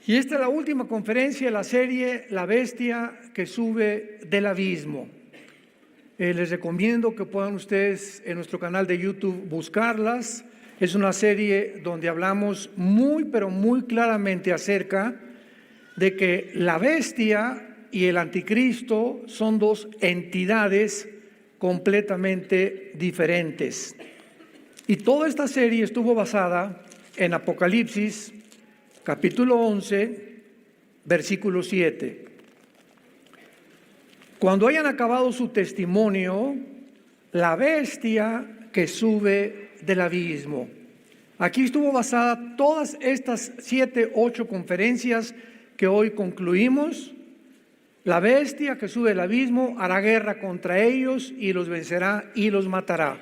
Y esta es la última conferencia de la serie La Bestia que sube del abismo. Les recomiendo que puedan ustedes en nuestro canal de YouTube buscarlas. Es una serie donde hablamos muy, pero muy claramente acerca de que la bestia y el anticristo son dos entidades completamente diferentes. Y toda esta serie estuvo basada en Apocalipsis, capítulo 11, versículo 7. Cuando hayan acabado su testimonio, la bestia que sube del abismo. Aquí estuvo basada todas estas 7, 8 conferencias que hoy concluimos. La bestia que sube del abismo hará guerra contra ellos y los vencerá y los matará.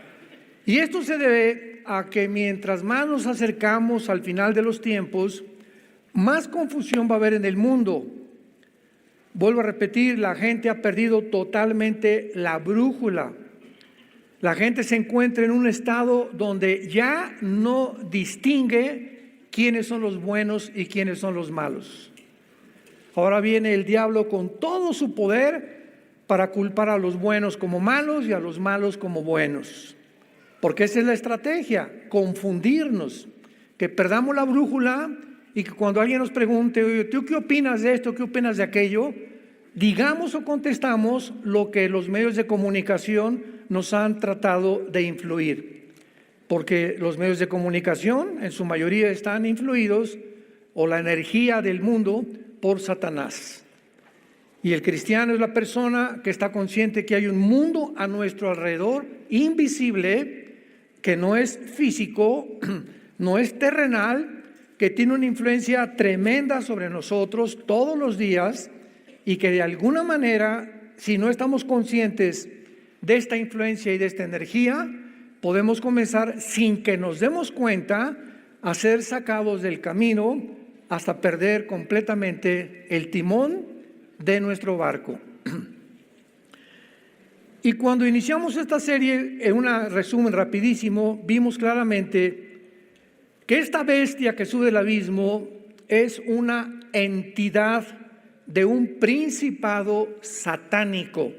Y esto se debe a que mientras más nos acercamos al final de los tiempos, más confusión va a haber en el mundo. Vuelvo a repetir, la gente ha perdido totalmente la brújula. La gente se encuentra en un estado donde ya no distingue quiénes son los buenos y quiénes son los malos. Ahora viene el diablo con todo su poder para culpar a los buenos como malos y a los malos como buenos. Porque esa es la estrategia, confundirnos, que perdamos la brújula y que cuando alguien nos pregunte, oye, ¿tú qué opinas de esto? ¿Qué opinas de aquello? Digamos o contestamos lo que los medios de comunicación nos han tratado de influir. Porque los medios de comunicación en su mayoría están influidos, o la energía del mundo, por Satanás. Y el cristiano es la persona que está consciente que hay un mundo a nuestro alrededor, invisible, que no es físico, no es terrenal, que tiene una influencia tremenda sobre nosotros todos los días y que de alguna manera, si no estamos conscientes de esta influencia y de esta energía, podemos comenzar sin que nos demos cuenta a ser sacados del camino hasta perder completamente el timón de nuestro barco. Y cuando iniciamos esta serie, en un resumen rapidísimo, vimos claramente que esta bestia que sube del abismo es una entidad de un principado satánico.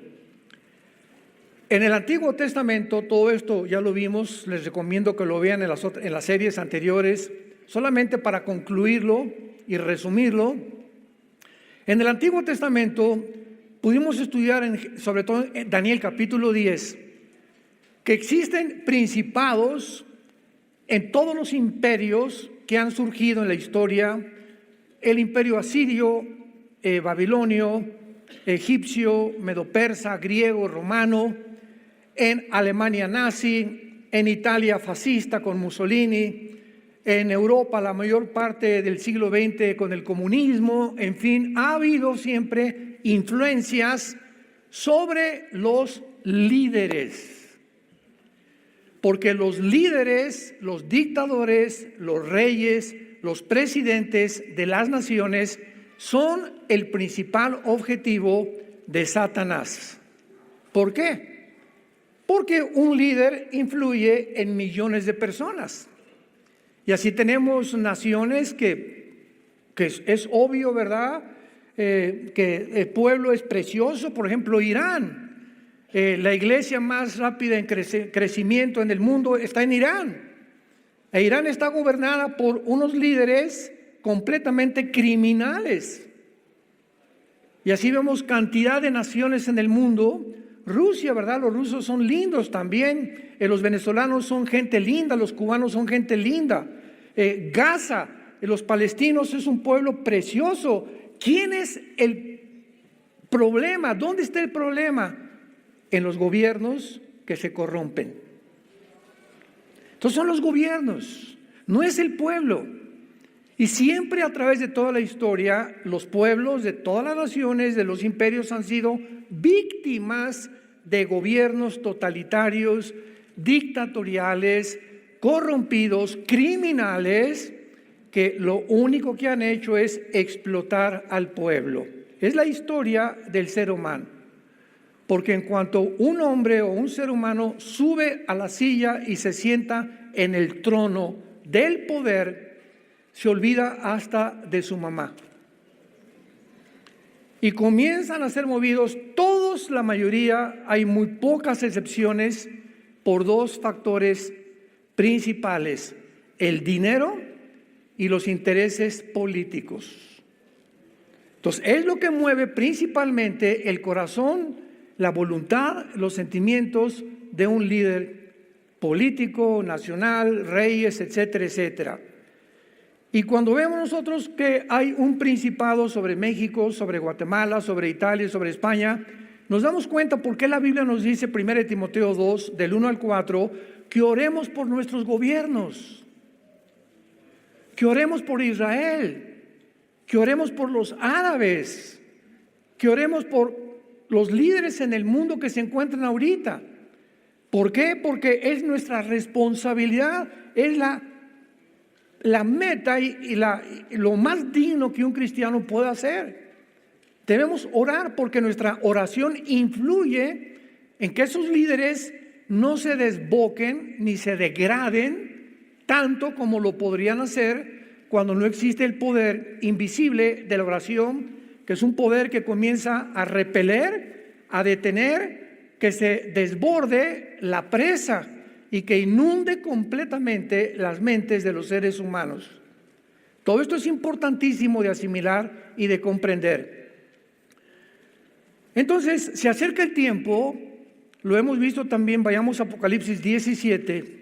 En el Antiguo Testamento, todo esto ya lo vimos, les recomiendo que lo vean en las series anteriores, solamente para concluirlo y resumirlo. En el Antiguo Testamento pudimos estudiar, sobre todo en Daniel capítulo 10, que existen principados en todos los imperios que han surgido en la historia: el imperio asirio, babilonio, egipcio, medo-persa, griego, romano, en Alemania nazi, en Italia fascista con Mussolini, en Europa la mayor parte del siglo XX con el comunismo. En fin, ha habido siempre influencias sobre los líderes. Porque los líderes, los dictadores, los reyes, los presidentes de las naciones son el principal objetivo de Satanás. ¿Por qué? Porque un líder influye en millones de personas. Y así tenemos naciones que es obvio, ¿verdad? Que el pueblo es precioso. Por ejemplo, Irán. La iglesia más rápida en crecimiento en el mundo está en Irán. E Irán está gobernada por unos líderes completamente criminales. Y así vemos cantidad de naciones en el mundo. Rusia, ¿verdad? Los rusos son lindos también. Los venezolanos son gente linda, los cubanos son gente linda. Gaza, los palestinos es un pueblo precioso. ¿Quién es el problema? ¿Dónde está el problema? En los gobiernos que se corrompen. Entonces son los gobiernos, no es el pueblo. Y siempre a través de toda la historia, los pueblos de todas las naciones, de los imperios, han sido víctimas de gobiernos totalitarios, dictatoriales, corrompidos, criminales, que lo único que han hecho es explotar al pueblo. Es la historia del ser humano. Porque en cuanto un hombre o un ser humano sube a la silla y se sienta en el trono del poder, se olvida hasta de su mamá. y comienzan a ser movidos todos, la mayoría, hay muy pocas excepciones, por dos factores principales: el dinero y los intereses políticos. Entonces, es lo que mueve principalmente el corazón, la voluntad, los sentimientos de un líder político, nacional, reyes, etcétera, etcétera. Y cuando vemos nosotros que hay un principado sobre México, sobre Guatemala, sobre Italia, sobre España, nos damos cuenta por qué la Biblia nos dice, 1 Timoteo 2, del 1 al 4, que oremos por nuestros gobiernos, que oremos por Israel, que oremos por los árabes, que oremos por los líderes en el mundo que se encuentran ahorita. ¿Por qué? Porque es nuestra responsabilidad, es la meta y lo más digno que un cristiano puede hacer. Debemos orar porque nuestra oración influye en que esos líderes no se desboquen ni se degraden tanto como lo podrían hacer cuando no existe el poder invisible de la oración, que es un poder que comienza a repeler, a detener, que se desborde la presa y que inunde completamente las mentes de los seres humanos. Todo esto es importantísimo de asimilar y de comprender. Entonces, se acerca el tiempo, lo hemos visto también, vayamos a Apocalipsis 17,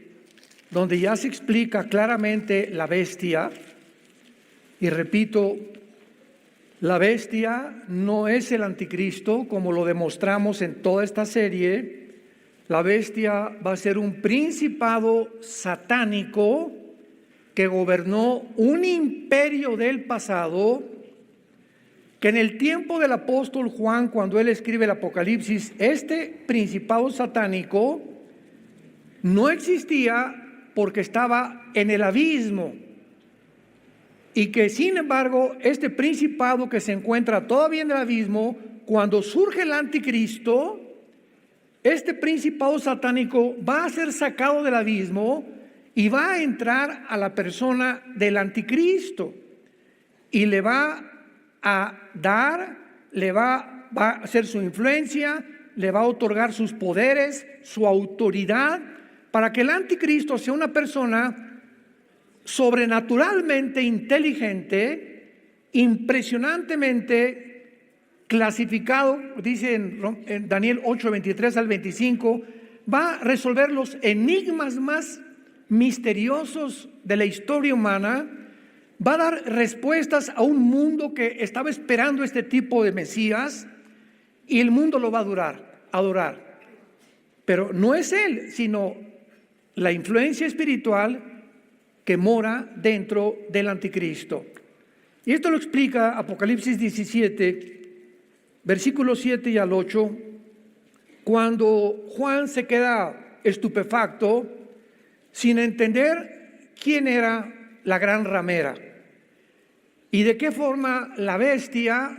donde ya se explica claramente la bestia. Y repito, la bestia no es el anticristo, como lo demostramos en toda esta serie. La bestia va a ser un principado satánico que gobernó un imperio del pasado, que en el tiempo del apóstol Juan, cuando él escribe el Apocalipsis, este principado satánico no existía porque estaba en el abismo, y que sin embargo este principado que se encuentra todavía en el abismo, cuando surge el anticristo, este principado satánico va a ser sacado del abismo y va a entrar a la persona del anticristo y le va a dar, va a hacer su influencia, le va a otorgar sus poderes, su autoridad, para que el anticristo sea una persona sobrenaturalmente inteligente, impresionantemente clasificado, dice en Daniel 8, 23 al 25, va a resolver los enigmas más misteriosos de la historia humana, va a dar respuestas a un mundo que estaba esperando este tipo de Mesías, y el mundo lo va a adorar. Pero no es él, sino la influencia espiritual que mora dentro del anticristo. Y esto lo explica Apocalipsis 17, versículos 7 y al 8, cuando Juan se queda estupefacto sin entender quién era la gran ramera y de qué forma la bestia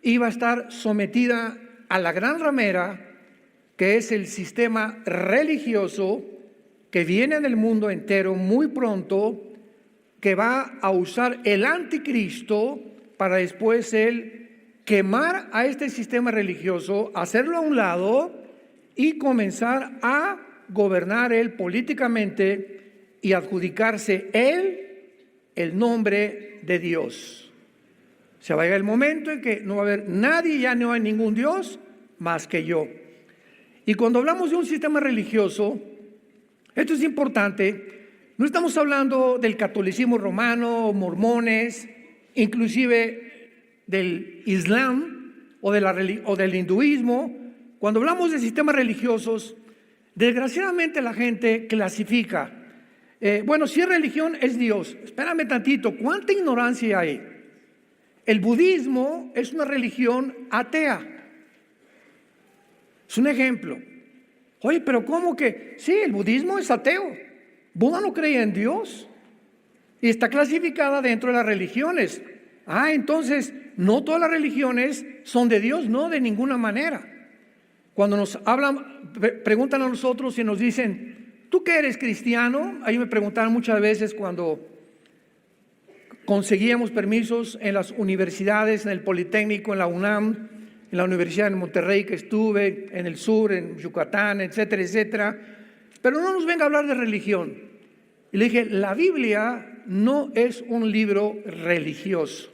iba a estar sometida a la gran ramera, que es el sistema religioso que viene en el mundo entero muy pronto, que va a usar el anticristo para después él quemar a este sistema religioso, hacerlo a un lado y comenzar a gobernar él políticamente y adjudicarse él el nombre de Dios. Se va a llegar el momento en que no va a haber nadie, ya no hay ningún Dios más que yo. Y cuando hablamos de un sistema religioso, esto es importante, no estamos hablando del catolicismo romano, mormones, inclusive del Islam o del hinduismo. Cuando hablamos de sistemas religiosos, desgraciadamente la gente clasifica. Bueno, si es religión, es Dios. Espérame tantito, ¿cuánta ignorancia hay? El budismo es una religión atea. Es un ejemplo. Oye, pero ¿cómo que? Sí, el budismo es ateo. Buda no creía en Dios y está clasificada dentro de las religiones. Entonces, no todas las religiones son de Dios, no, de ninguna manera. Cuando nos hablan, preguntan a nosotros y nos dicen, ¿tú qué eres cristiano? Ahí me preguntaron muchas veces cuando conseguíamos permisos en las universidades, en el Politécnico, en la UNAM, en la Universidad de Monterrey que estuve, en el sur, en Yucatán, etcétera, etcétera. Pero no nos venga a hablar de religión. Y le dije, la Biblia no es un libro religioso.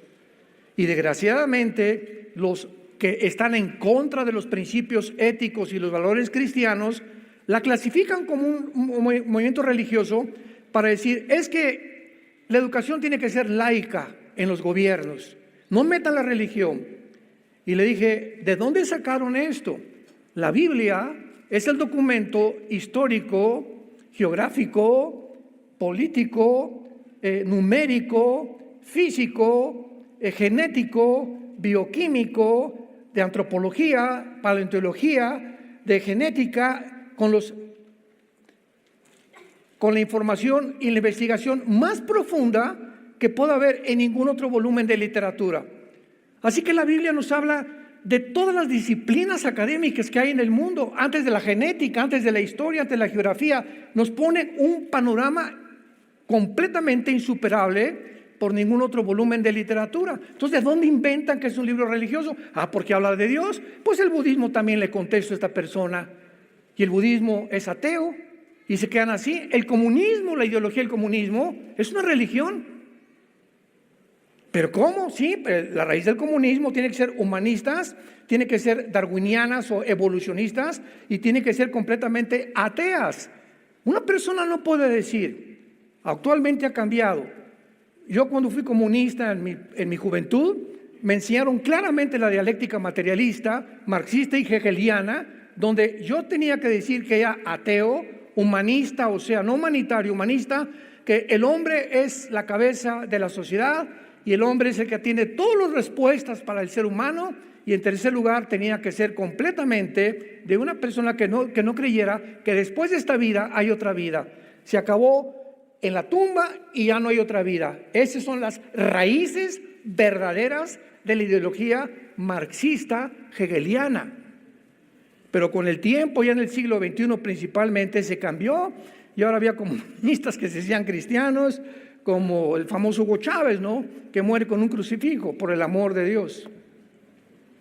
Y desgraciadamente, los que están en contra de los principios éticos y los valores cristianos, la clasifican como un movimiento religioso para decir, es que la educación tiene que ser laica en los gobiernos, no metan la religión. Y le dije, ¿de dónde sacaron esto? La Biblia es el documento histórico, geográfico, político, numérico, físico, genético, bioquímico, de antropología, paleontología, de genética, con la información y la investigación más profunda que pueda haber en ningún otro volumen de literatura. Así que la Biblia nos habla de todas las disciplinas académicas que hay en el mundo, antes de la genética, antes de la historia, antes de la geografía, nos pone un panorama completamente insuperable por ningún otro volumen de literatura. Entonces, ¿de dónde inventan que es un libro religioso? Porque habla de Dios. Pues el budismo también le contesto a esta persona. Y el budismo es ateo y se quedan así. El comunismo, la ideología del comunismo, es una religión. ¿Pero cómo? Sí, la raíz del comunismo tiene que ser humanistas, tiene que ser darwinianas o evolucionistas y tiene que ser completamente ateas. Una persona no puede decir, actualmente ha cambiado. Yo cuando fui comunista en mi juventud, me enseñaron claramente la dialéctica materialista, marxista y hegeliana, donde yo tenía que decir que era ateo, humanista, o sea, no humanitario, humanista, que el hombre es la cabeza de la sociedad y el hombre es el que tiene todas las respuestas para el ser humano, y en tercer lugar tenía que ser completamente de una persona que no creyera que después de esta vida hay otra vida. Se acabó en la tumba y ya no hay otra vida. Esas son las raíces verdaderas de la ideología marxista hegeliana. Pero con el tiempo, ya en el siglo XXI principalmente, se cambió y ahora había comunistas que se decían cristianos, como el famoso Hugo Chávez, ¿no?, que muere con un crucifijo por el amor de Dios,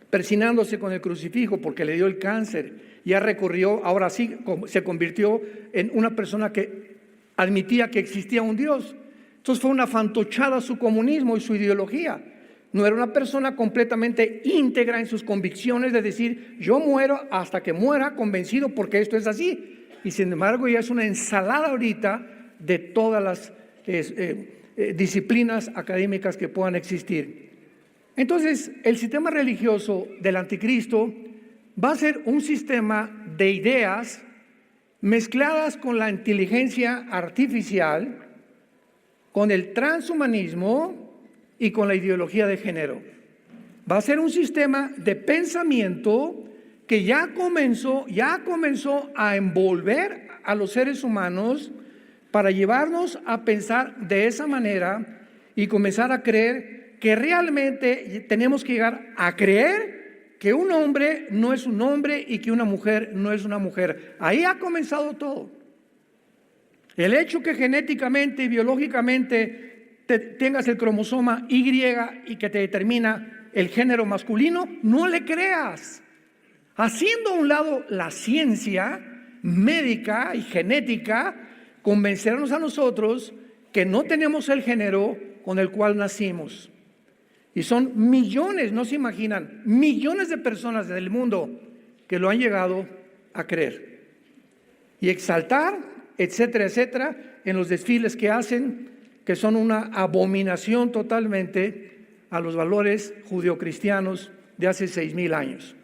persinándose con el crucifijo porque le dio el cáncer. Ya recorrió, ahora sí se convirtió en una persona que admitía que existía un Dios. Entonces fue una fantochada su comunismo y su ideología. No era una persona completamente íntegra en sus convicciones de decir, yo muero hasta que muera convencido porque esto es así. Y sin embargo ya es una ensalada ahorita de todas las disciplinas académicas que puedan existir. Entonces el sistema religioso del anticristo va a ser un sistema de ideas mezcladas con la inteligencia artificial, con el transhumanismo y con la ideología de género. Va a ser un sistema de pensamiento que ya comenzó a envolver a los seres humanos para llevarnos a pensar de esa manera y comenzar a creer que realmente tenemos que llegar a creer que un hombre no es un hombre y que una mujer no es una mujer. Ahí ha comenzado todo. El hecho que genéticamente y biológicamente tengas el cromosoma Y y que te determina el género masculino, no le creas. Haciendo a un lado la ciencia médica y genética, convencernos a nosotros que no tenemos el género con el cual nacimos. Y son millones, no se imaginan, millones de personas en el mundo que lo han llegado a creer y exaltar, etcétera, etcétera, en los desfiles que hacen, que son una abominación totalmente a los valores judeocristianos de hace 6,000 años.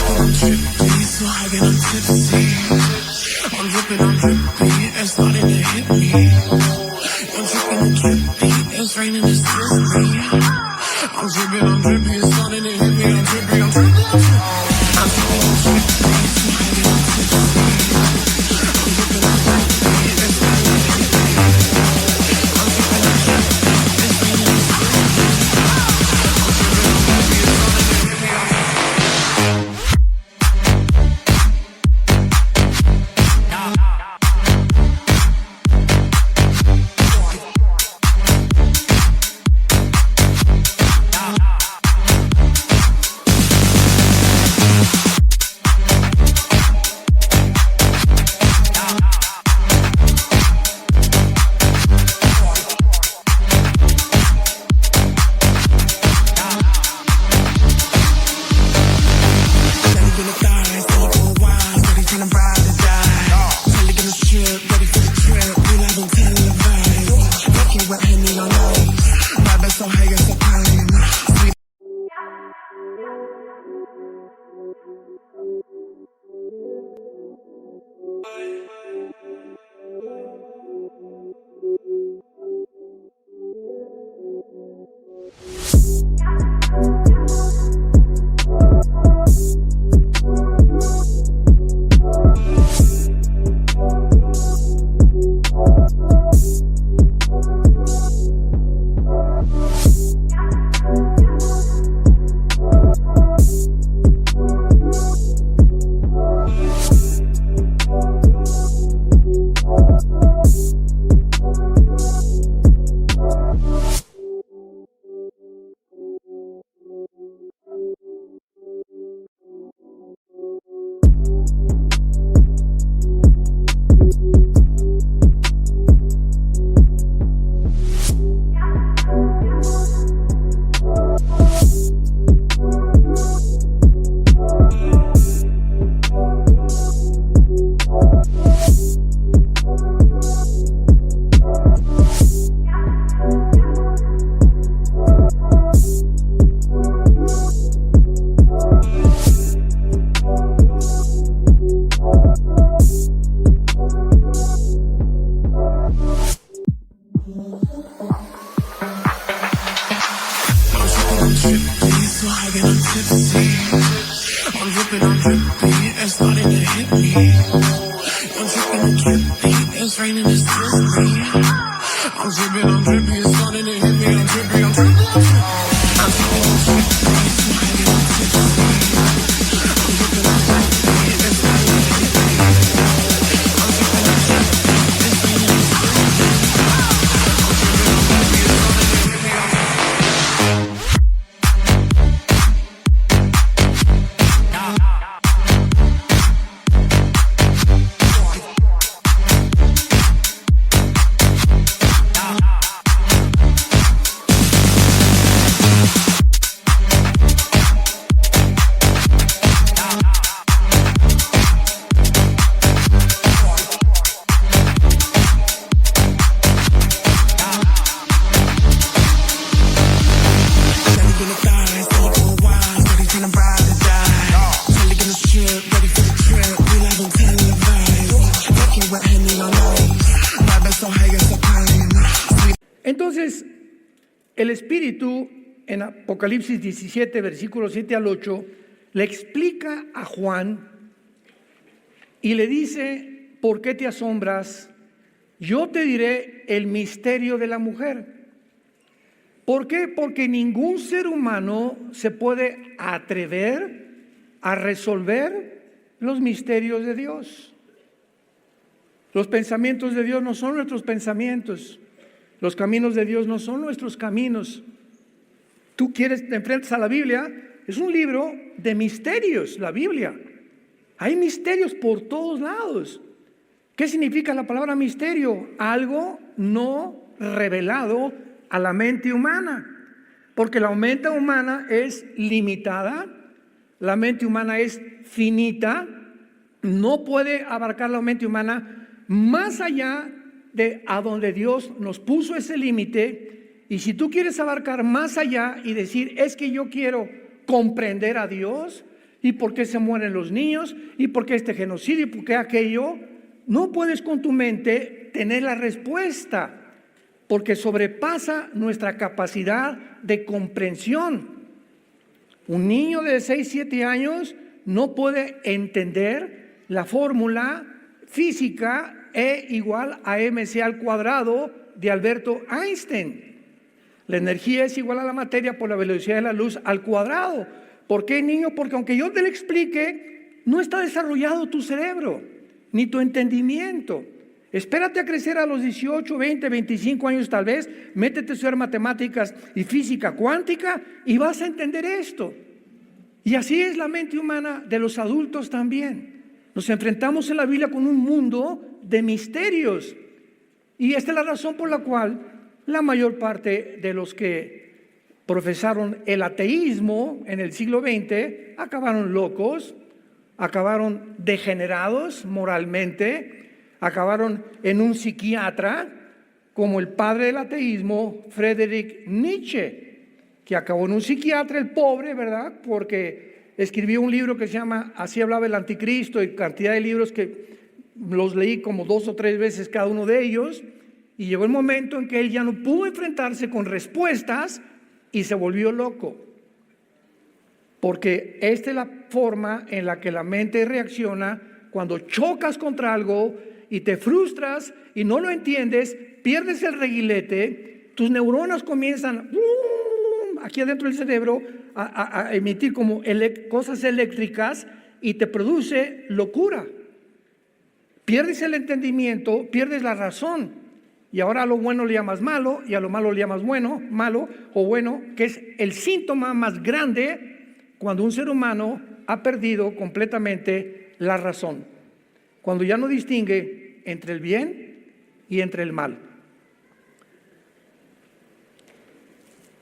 I'm trippy, so high and I'm tipsy. I'm drippy, it's starting to hit me. I'm drippy, it's raining, it's drippy. I'm drippy, it's starting to hit me. I'm drippy, I'm trippy. I'm trippy, so high and I'm tipsy. I'm drippy, it's starting to hit me. I'm drippy, it's raining, it's drippy. I'm drippy, it's starting to hit me. Entonces, el Espíritu en Apocalipsis 17, versículos 7 al 8, le explica a Juan y le dice: ¿por qué te asombras? Yo te diré el misterio de la mujer. ¿Por qué? Porque ningún ser humano se puede atrever a resolver los misterios de Dios. Los pensamientos de Dios no son nuestros pensamientos. Los caminos de Dios no son nuestros caminos. Tú te enfrentas a la Biblia, es un libro de misterios, la Biblia. Hay misterios por todos lados. ¿Qué significa la palabra misterio? Algo no revelado a la mente humana. Porque la mente humana es limitada, la mente humana es finita, no puede abarcar la mente humana más allá de a donde Dios nos puso ese límite. Y si tú quieres abarcar más allá y decir: es que yo quiero comprender a Dios, ¿Y por qué se mueren los niños? ¿Y por qué este genocidio? ¿Y por qué aquello? No puedes con tu mente tener la respuesta, porque sobrepasa nuestra capacidad de comprensión. Un niño de 6, 7 años no puede entender la fórmula física E igual a mc al cuadrado de Alberto Einstein. La energía es igual a la materia por la velocidad de la luz al cuadrado. ¿Por qué, niño? Porque aunque yo te lo explique, no está desarrollado tu cerebro, ni tu entendimiento. Espérate a crecer a los 18, 20, 25 años tal vez, métete a estudiar matemáticas y física cuántica y vas a entender esto. Y así es la mente humana de los adultos también. Nos enfrentamos en la Biblia con un mundo de misterios. Y esta es la razón por la cual la mayor parte de los que profesaron el ateísmo en el siglo XX acabaron locos, acabaron degenerados moralmente, acabaron en un psiquiatra como el padre del ateísmo, Friedrich Nietzsche, que acabó en un psiquiatra, el pobre, ¿verdad? Porque escribió un libro que se llama Así hablaba el anticristo, y cantidad de libros que los leí como 2 o 3 veces cada uno de ellos, y llegó el momento en que él ya no pudo enfrentarse con respuestas y se volvió loco. Porque esta es la forma en la que la mente reacciona cuando chocas contra algo y te frustras y no lo entiendes, pierdes el reguilete, tus neuronas comienzan aquí adentro del cerebro a emitir como cosas eléctricas y te produce locura. Pierdes el entendimiento, pierdes la razón. Y ahora a lo bueno le llamas malo y a lo malo le llamas bueno, malo o bueno, que es el síntoma más grande cuando un ser humano ha perdido completamente la razón. Cuando ya no distingue entre el bien y entre el mal.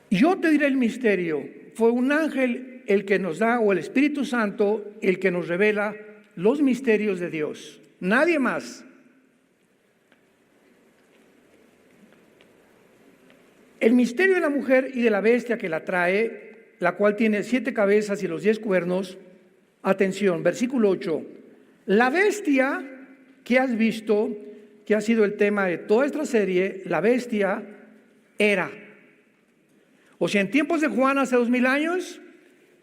Yo te diré el misterio. Fue un ángel el que nos da, o el Espíritu Santo, el que nos revela los misterios de Dios. Nadie más. El misterio de la mujer y de la bestia que la trae, la cual tiene 7 cabezas y los 10 cuernos. Atención, versículo 8. La bestia que has visto, que ha sido el tema de toda esta serie, la bestia era. O sea, en tiempos de Juan hace 2000 años,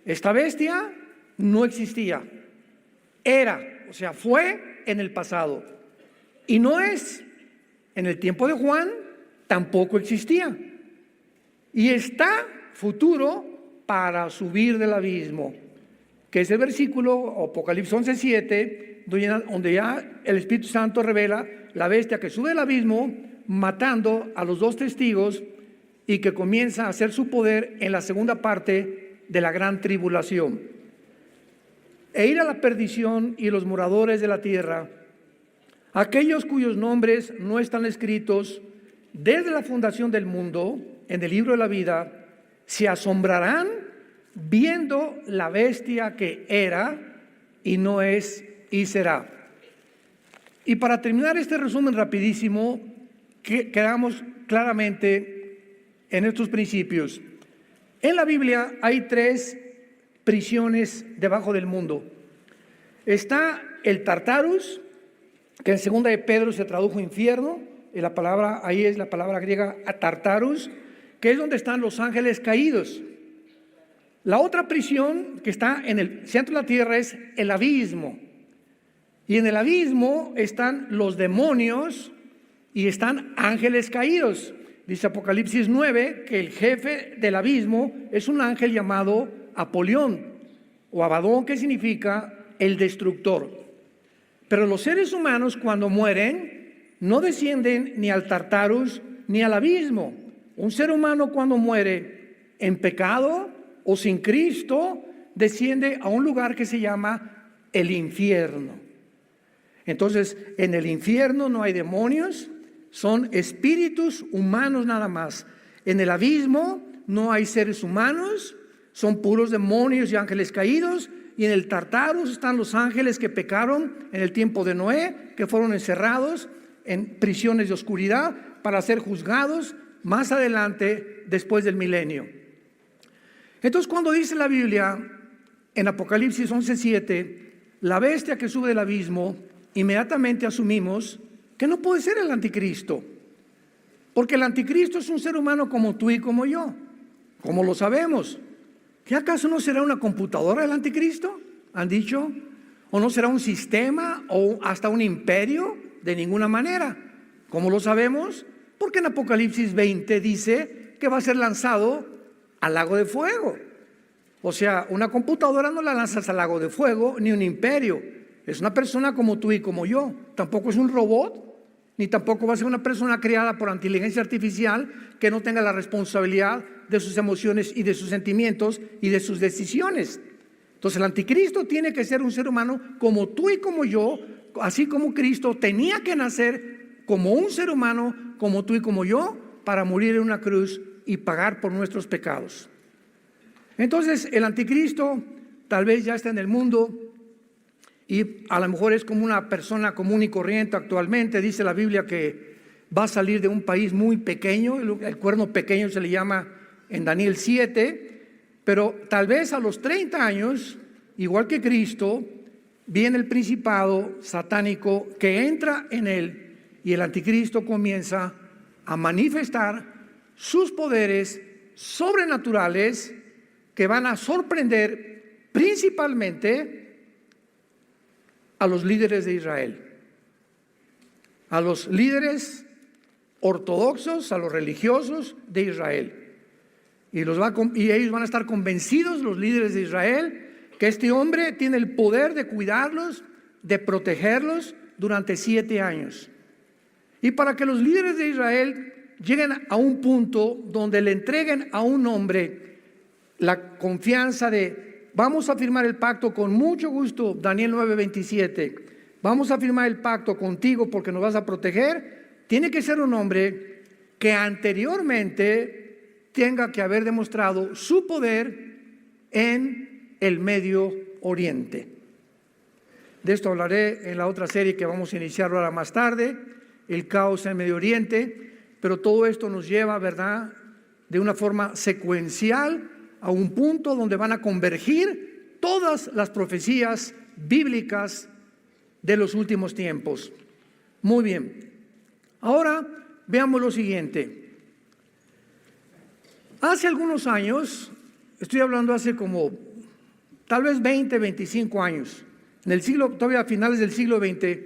esta bestia no existía. Era, o sea, fue en el pasado. Y no es. En el tiempo de Juan tampoco existía. Y está futuro para subir del abismo, que es el versículo Apocalipsis 11:7, donde ya el Espíritu Santo revela la bestia que sube del abismo, matando a los 2 testigos y que comienza a hacer su poder en la segunda parte de la gran tribulación. E ir a la perdición y los moradores de la tierra, aquellos cuyos nombres no están escritos desde la fundación del mundo en el libro de la vida, se asombrarán viendo la bestia que era y no es y será. Y para terminar este resumen rapidísimo, quedamos claramente en estos principios. En la Biblia hay 3 prisiones debajo del mundo. Está el Tartarus, que en 2 de Pedro se tradujo infierno, y la palabra ahí es la palabra griega Tartarus, que es donde están los ángeles caídos. La otra prisión que está en el centro de la tierra es el abismo. Y en el abismo están los demonios y están ángeles caídos. Dice Apocalipsis 9 que el jefe del abismo es un ángel llamado Apolión o Abadón, que significa el destructor. Pero los seres humanos cuando mueren no descienden ni al Tartarus ni al abismo. Un ser humano cuando muere en pecado o sin Cristo desciende a un lugar que se llama el infierno. Entonces, en el infierno no hay demonios, son espíritus humanos nada más. En el abismo no hay seres humanos, son puros demonios y ángeles caídos. Y en el Tartarus están los ángeles que pecaron en el tiempo de Noé, que fueron encerrados en prisiones de oscuridad para ser juzgados más adelante después del milenio. Entonces, cuando dice la Biblia en Apocalipsis 11:7, la bestia que sube del abismo, inmediatamente asumimos que no puede ser el anticristo, porque el anticristo es un ser humano como tú y como yo. ¿Cómo lo sabemos? ¿Qué acaso no será una computadora el anticristo? ¿Han dicho? ¿O no será un sistema o hasta un imperio? De ninguna manera. ¿Cómo lo sabemos? Porque en Apocalipsis 20 dice que va a ser lanzado al lago de fuego. O sea, una computadora no la lanzas al lago de fuego, ni un imperio. Es una persona como tú y como yo. Tampoco es un robot, ni tampoco va a ser una persona creada por inteligencia artificial que no tenga la responsabilidad de sus emociones y de sus sentimientos y de sus decisiones. Entonces el anticristo tiene que ser un ser humano como tú y como yo, así como Cristo tenía que nacer como un ser humano como tú y como yo para morir en una cruz y pagar por nuestros pecados. Entonces el anticristo tal vez ya está en el mundo y a lo mejor es como una persona común y corriente actualmente. Dice la Biblia que va a salir de un país muy pequeño, el cuerno pequeño se le llama en Daniel 7, pero tal vez a los 30 años, igual que Cristo, viene el principado satánico que entra en él y el anticristo comienza a manifestar sus poderes sobrenaturales que van a sorprender principalmente a los líderes de Israel, a los líderes ortodoxos, a los religiosos de Israel. Y ellos van a estar convencidos, los líderes de Israel, que este hombre tiene el poder de cuidarlos, de protegerlos durante 7 años. Y para que los líderes de Israel lleguen a un punto donde le entreguen a un hombre la confianza de vamos a firmar el pacto con mucho gusto, Daniel 9:27, vamos a firmar el pacto contigo porque nos vas a proteger, tiene que ser un hombre que anteriormente tenga que haber demostrado su poder en el Medio Oriente. De esto hablaré en la otra serie que vamos a iniciar ahora más tarde, el caos en Medio Oriente, pero todo esto nos lleva, ¿verdad?, de una forma secuencial a un punto donde van a convergir todas las profecías bíblicas de los últimos tiempos. Muy bien. Ahora veamos lo siguiente. Hace algunos años, estoy hablando hace como tal vez 20, 25 años, en el siglo, todavía a finales del siglo XX,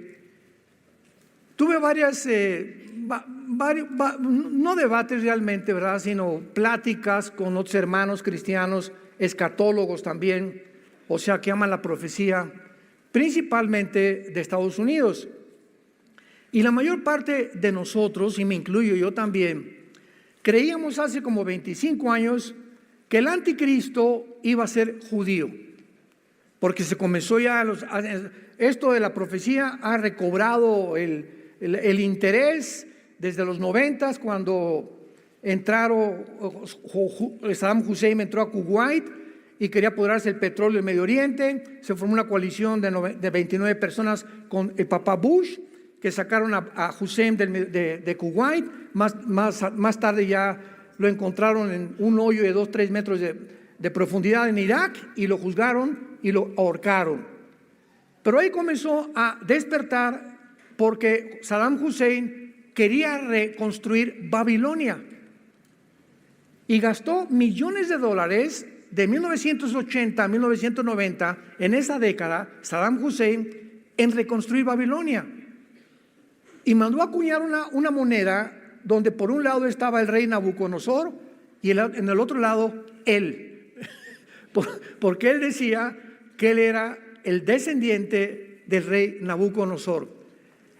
tuve varias, no debates realmente, ¿verdad?, sino pláticas con otros hermanos cristianos, escatólogos también, o sea, que aman la profecía, principalmente de Estados Unidos. Y la mayor parte de nosotros, y me incluyo yo también, creíamos hace como 25 años que el anticristo iba a ser judío, porque se comenzó ya, esto de la profecía ha recobrado el interés desde los 90, cuando Saddam Hussein entró a Kuwait y quería apoderarse del petróleo del Medio Oriente. Se formó una coalición de 29 personas con el papá Bush, que sacaron a Hussein de Kuwait. Más tarde ya lo encontraron en un hoyo de 2-3 metros de profundidad en Irak y lo juzgaron y lo ahorcaron. Pero ahí comenzó a despertar porque Saddam Hussein quería reconstruir Babilonia y gastó millones de dólares de 1980 a 1990, en esa década, Saddam Hussein, en reconstruir Babilonia. Y mandó a acuñar una moneda donde por un lado estaba el rey Nabucodonosor y en el otro lado él. Porque él decía que él era el descendiente del rey Nabucodonosor.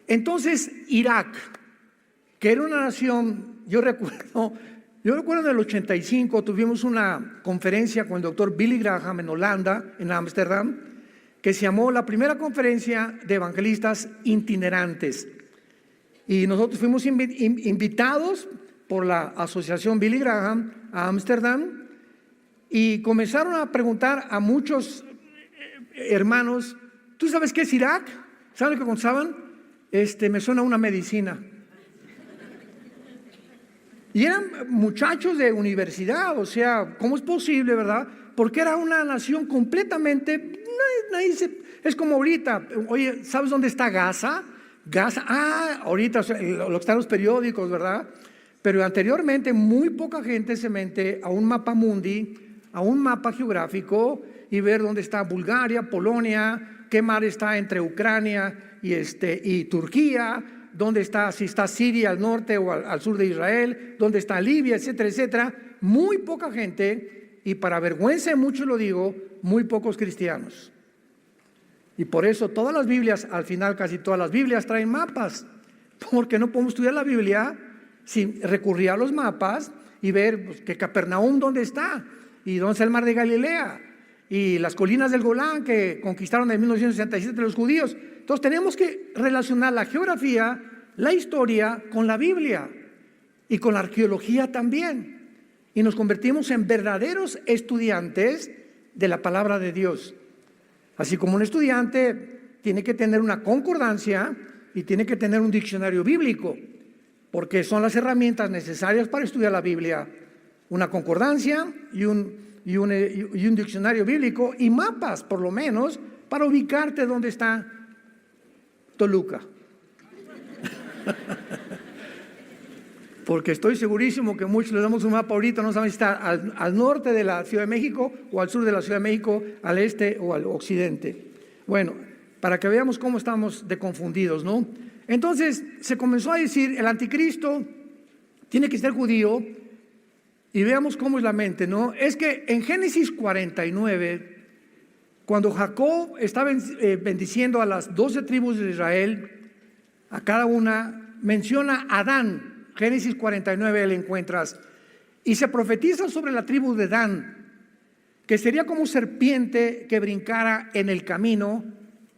Entonces Irak, que era una nación, yo recuerdo en el 85 tuvimos una conferencia con el doctor Billy Graham en Holanda, en Ámsterdam, que se llamó la primera conferencia de evangelistas itinerantes. Y nosotros fuimos invitados por la asociación Billy Graham a Ámsterdam y comenzaron a preguntar a muchos hermanos, ¿tú sabes qué es Irak? ¿Saben lo que contestaban? Me suena a una medicina. Y eran muchachos de universidad, o sea, ¿cómo es posible, verdad? porque era una nación completamente, es como ahorita, oye, ¿sabes dónde está Gaza? Gaza, ahorita lo que están los periódicos, ¿verdad? Pero anteriormente muy poca gente se mete a un mapa mundi, a un mapa geográfico y ver dónde está Bulgaria, Polonia, qué mar está entre Ucrania y Turquía, dónde está, si está Siria al norte o al sur de Israel, dónde está Libia, etcétera, etcétera. Muy poca gente, y para vergüenza de muchos lo digo, muy pocos cristianos. Y por eso todas las Biblias, al final casi todas las Biblias traen mapas, porque no podemos estudiar la Biblia sin recurrir a los mapas y ver pues, que Capernaum dónde está, y dónde está el mar de Galilea, y las colinas del Golán que conquistaron en 1967 los judíos. Entonces tenemos que relacionar la geografía, la historia con la Biblia y con la arqueología también. Y nos convertimos en verdaderos estudiantes de la palabra de Dios. Así como un estudiante tiene que tener una concordancia y tiene que tener un diccionario bíblico, porque son las herramientas necesarias para estudiar la Biblia. Una concordancia y un diccionario bíblico y mapas, por lo menos, para ubicarte dónde está Toluca. Porque estoy segurísimo que muchos le damos un mapa ahorita, no saben si está al norte de la Ciudad de México o al sur de la Ciudad de México, al este o al occidente. Bueno, para que veamos cómo estamos de confundidos, ¿no? Entonces se comenzó a decir, el anticristo tiene que ser judío, y veamos cómo es la mente, ¿no? Es que en Génesis 49, cuando Jacob estaba bendiciendo a las 12 tribus de Israel, a cada una menciona a Dan. Génesis 49 le encuentras, y se profetiza sobre la tribu de Dan, que sería como serpiente que brincara en el camino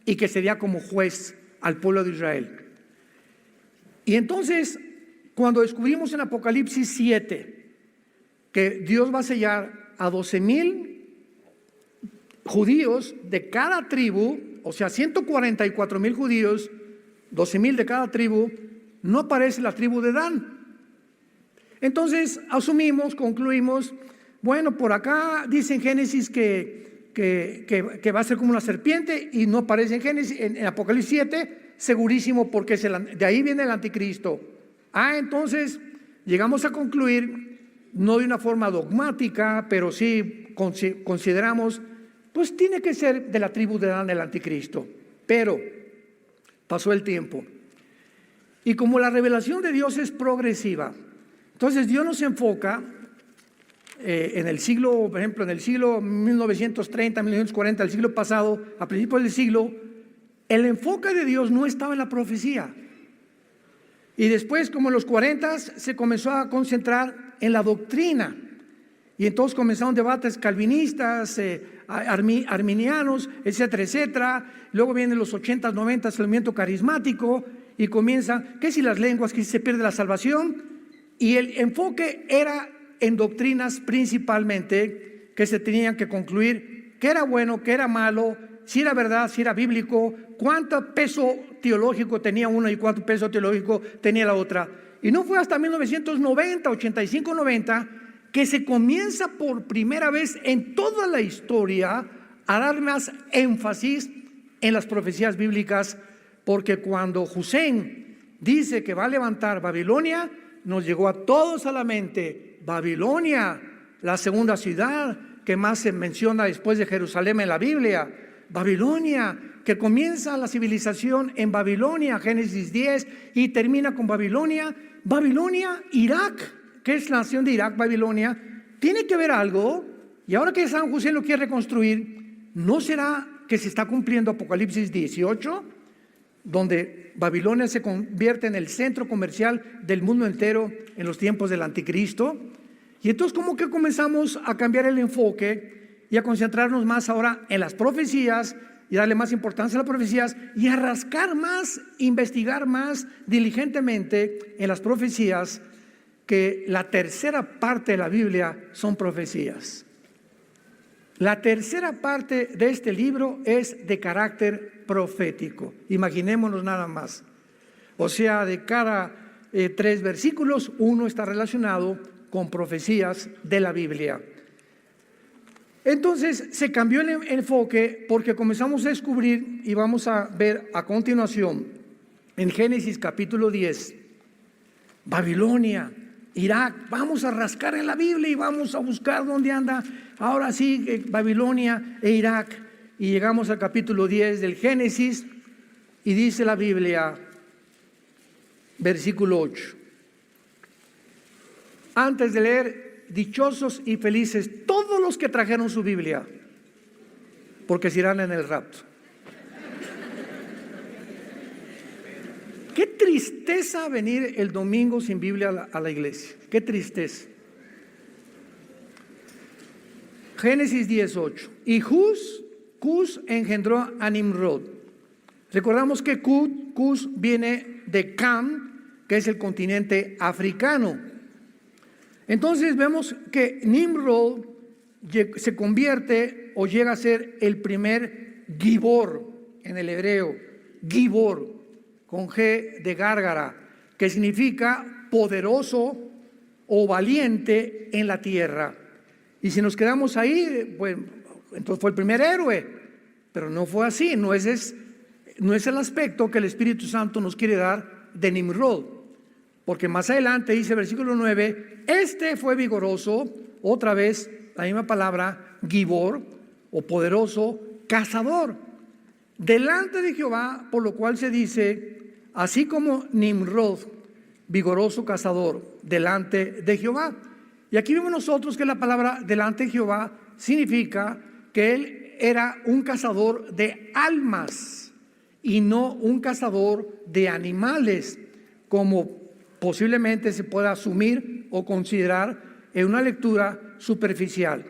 y que sería como juez al pueblo de Israel. Y entonces, cuando descubrimos en Apocalipsis 7 que Dios va a sellar a 12,000 judíos de cada tribu, o sea, 144,000 judíos, 12,000 de cada tribu, no aparece la tribu de Dan. Entonces asumimos, concluimos, bueno, por acá dice en Génesis que va a ser como una serpiente y no aparece en Génesis, en Apocalipsis 7, segurísimo porque de ahí viene el anticristo. Entonces llegamos a concluir, no de una forma dogmática, pero sí consideramos, pues tiene que ser de la tribu de Dan el anticristo. Pero pasó el tiempo. Y como la revelación de Dios es progresiva, entonces Dios nos enfoca en el siglo, por ejemplo, en el siglo 1930, 1940, el siglo pasado, a principios del siglo, el enfoque de Dios no estaba en la profecía. Y después, como en los 40, se comenzó a concentrar en la doctrina. Y entonces comenzaron debates calvinistas, arminianos, etcétera, etcétera. Luego vienen los 80s, 90s, el movimiento carismático, y comienza, que si las lenguas, que si se pierde la salvación. Y el enfoque era en doctrinas principalmente, que se tenían que concluir qué era bueno, qué era malo, si era verdad, si era bíblico, cuánto peso teológico tenía una y cuánto peso teológico tenía la otra. Y no fue hasta 1990, 85, 90, que se comienza por primera vez en toda la historia a dar más énfasis en las profecías bíblicas, porque cuando Hussein dice que va a levantar Babilonia, nos llegó a todos a la mente Babilonia, la segunda ciudad que más se menciona después de Jerusalén en la Biblia. Babilonia, que comienza la civilización en Babilonia, Génesis 10, y termina con Babilonia. Babilonia, Irak, que es la nación de Irak, Babilonia, tiene que ver algo. Y ahora que San José lo quiere reconstruir, ¿no será que se está cumpliendo Apocalipsis 18? Donde Babilonia se convierte en el centro comercial del mundo entero en los tiempos del anticristo. Y entonces como que comenzamos a cambiar el enfoque y a concentrarnos más ahora en las profecías y darle más importancia a las profecías y a rascar más, investigar más diligentemente en las profecías, que la tercera parte de la Biblia son profecías. La tercera parte de este libro es de carácter profético. Imaginémonos nada más. O sea, de cada 3 versículos, uno está relacionado con profecías de la Biblia. Entonces se cambió el enfoque porque comenzamos a descubrir, y vamos a ver a continuación en Génesis capítulo 10, Babilonia, Irak. Vamos a rascar en la Biblia y vamos a buscar dónde anda ahora sí Babilonia e Irak. Y llegamos al capítulo 10 del Génesis y dice la Biblia, versículo 8. Antes de leer, dichosos y felices todos los que trajeron su Biblia, porque se irán en el rapto. Qué tristeza venir el domingo sin Biblia a la iglesia. Qué tristeza. Génesis 18. Y Cus engendró a Nimrod. Recordamos que Cus viene de Cam, que es el continente africano. Entonces vemos que Nimrod se convierte o llega a ser el primer Gibor en el hebreo. Gibor, con G de gárgara, que significa poderoso o valiente en la tierra. Y si nos quedamos ahí, pues entonces fue el primer héroe, pero no fue así. No es el aspecto que el Espíritu Santo nos quiere dar de Nimrod, porque más adelante dice versículo 9, este fue vigoroso, otra vez la misma palabra, Gibor, o poderoso, cazador, delante de Jehová, por lo cual se dice, así como Nimrod, vigoroso cazador, delante de Jehová. Y aquí vemos nosotros que la palabra delante de Jehová significa que él era un cazador de almas y no un cazador de animales, como posiblemente se pueda asumir o considerar en una lectura superficial.